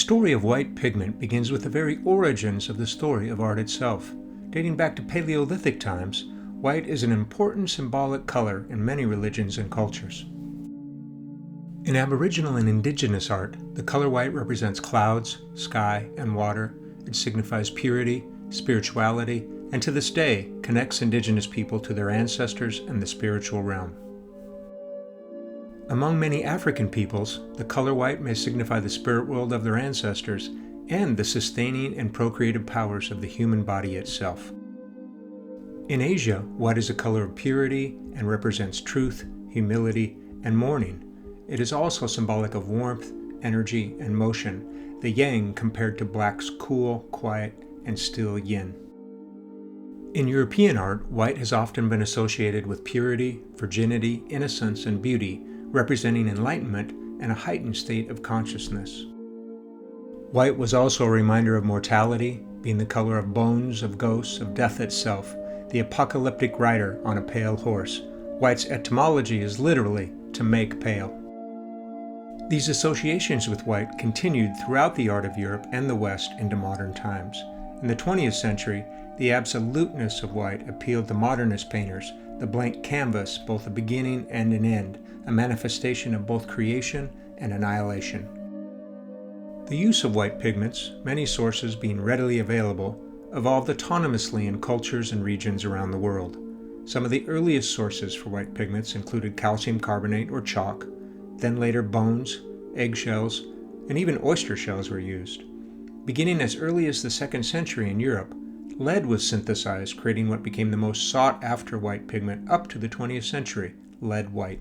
story of white pigment begins with the very origins of the story of art itself. Dating back to Paleolithic times, white is an important symbolic color in many religions and cultures. In Aboriginal and Indigenous art, the color white represents clouds, sky, and water. It signifies purity, spirituality, and to this day connects Indigenous people to their ancestors and the spiritual realm. Among many African peoples, the color white may signify the spirit world of their ancestors and the sustaining and procreative powers of the human body itself. In Asia, white is a color of purity and represents truth, humility, and mourning. It is also symbolic of warmth, energy, and motion, the yang compared to black's cool, quiet, and still yin. In European art, white has often been associated with purity, virginity, innocence, and beauty, representing enlightenment and a heightened state of consciousness. White was also a reminder of mortality, being the color of bones, of ghosts, of death itself, the apocalyptic rider on a pale horse. White's etymology is literally to make pale. These associations with white continued throughout the art of Europe and the West into modern times. In the 20th century, the absoluteness of white appealed to modernist painters, the blank canvas, both a beginning and an end, a manifestation of both creation and annihilation. The use of white pigments, many sources being readily available, evolved autonomously in cultures and regions around the world. Some of the earliest sources for white pigments included calcium carbonate or chalk, then later bones, eggshells, and even oyster shells were used. Beginning as early as the 2nd century in Europe, lead was synthesized, creating what became the most sought-after white pigment up to the 20th century, lead white.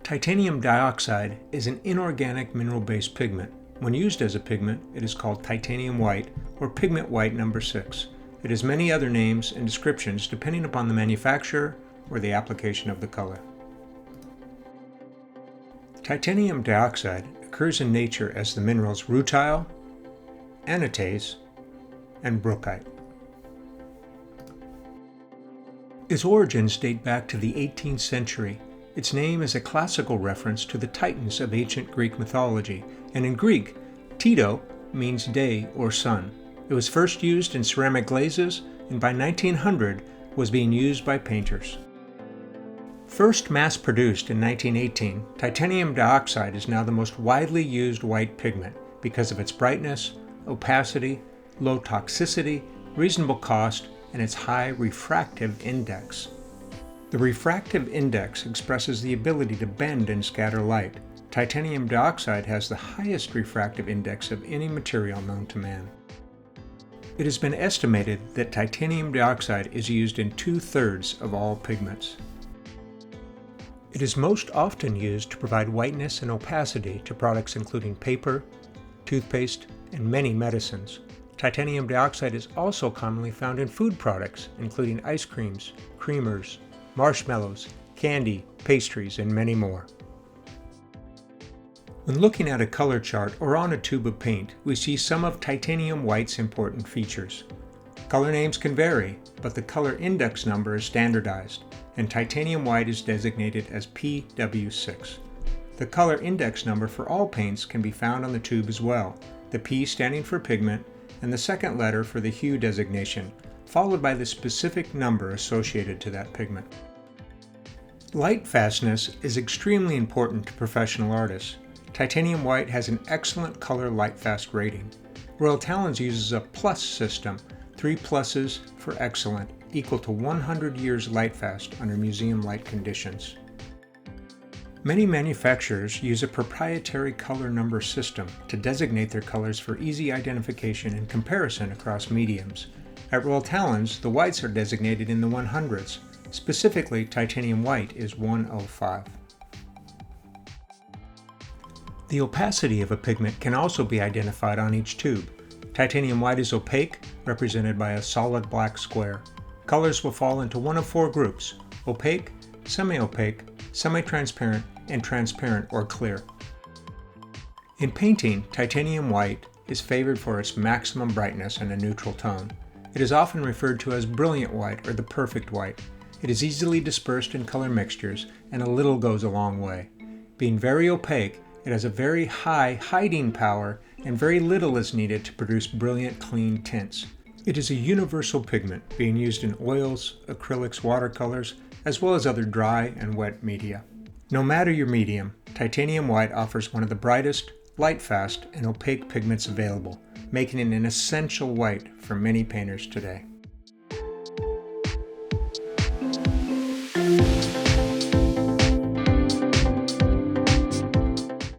Titanium dioxide is an inorganic mineral-based pigment. When used as a pigment, it is called titanium white or Pigment White No. 6. It has many other names and descriptions depending upon the manufacturer or the application of the color. Titanium dioxide occurs in nature as the minerals rutile, anatase, and brookite. Its origins date back to the 18th century. Its name is a classical reference to the Titans of ancient Greek mythology, and in Greek, Tito means day or sun. It was first used in ceramic glazes, and by 1900 was being used by painters. First mass-produced in 1918, titanium dioxide is now the most widely used white pigment because of its brightness, opacity, low toxicity, reasonable cost, and its high refractive index. The refractive index expresses the ability to bend and scatter light. Titanium dioxide has the highest refractive index of any material known to man. It has been estimated that titanium dioxide is used in 2/3 of all pigments. It is most often used to provide whiteness and opacity to products including paper, toothpaste, and many medicines. Titanium dioxide is also commonly found in food products, including ice creams, creamers, marshmallows, candy, pastries, and many more. When looking at a color chart or on a tube of paint, we see some of titanium white's important features. Color names can vary, but the color index number is standardized, and titanium white is designated as PW6. The color index number for all paints can be found on the tube as well, the P standing for pigment, and the second letter for the hue designation, followed by the specific number associated to that pigment. Lightfastness is extremely important to professional artists. Titanium white has an excellent color lightfast rating. Royal Talens uses a plus system, 3 pluses for excellent, equal to 100 years lightfast under museum light conditions. Many manufacturers use a proprietary color number system to designate their colors for easy identification and comparison across mediums. At Royal Talens, the whites are designated in the 100s. Specifically, titanium white is 105. The opacity of a pigment can also be identified on each tube. Titanium white is opaque, represented by a solid black square. Colors will fall into one of 4 groups: opaque, semi-opaque, semi-transparent, and transparent or clear. In painting, titanium white is favored for its maximum brightness and a neutral tone. It is often referred to as brilliant white or the perfect white. It is easily dispersed in color mixtures, and a little goes a long way. Being very opaque, it has a very high hiding power and very little is needed to produce brilliant, clean tints. It is a universal pigment, being used in oils, acrylics, watercolors, as well as other dry and wet media. No matter your medium, titanium white offers one of the brightest, lightfast, and opaque pigments available, making it an essential white for many painters today.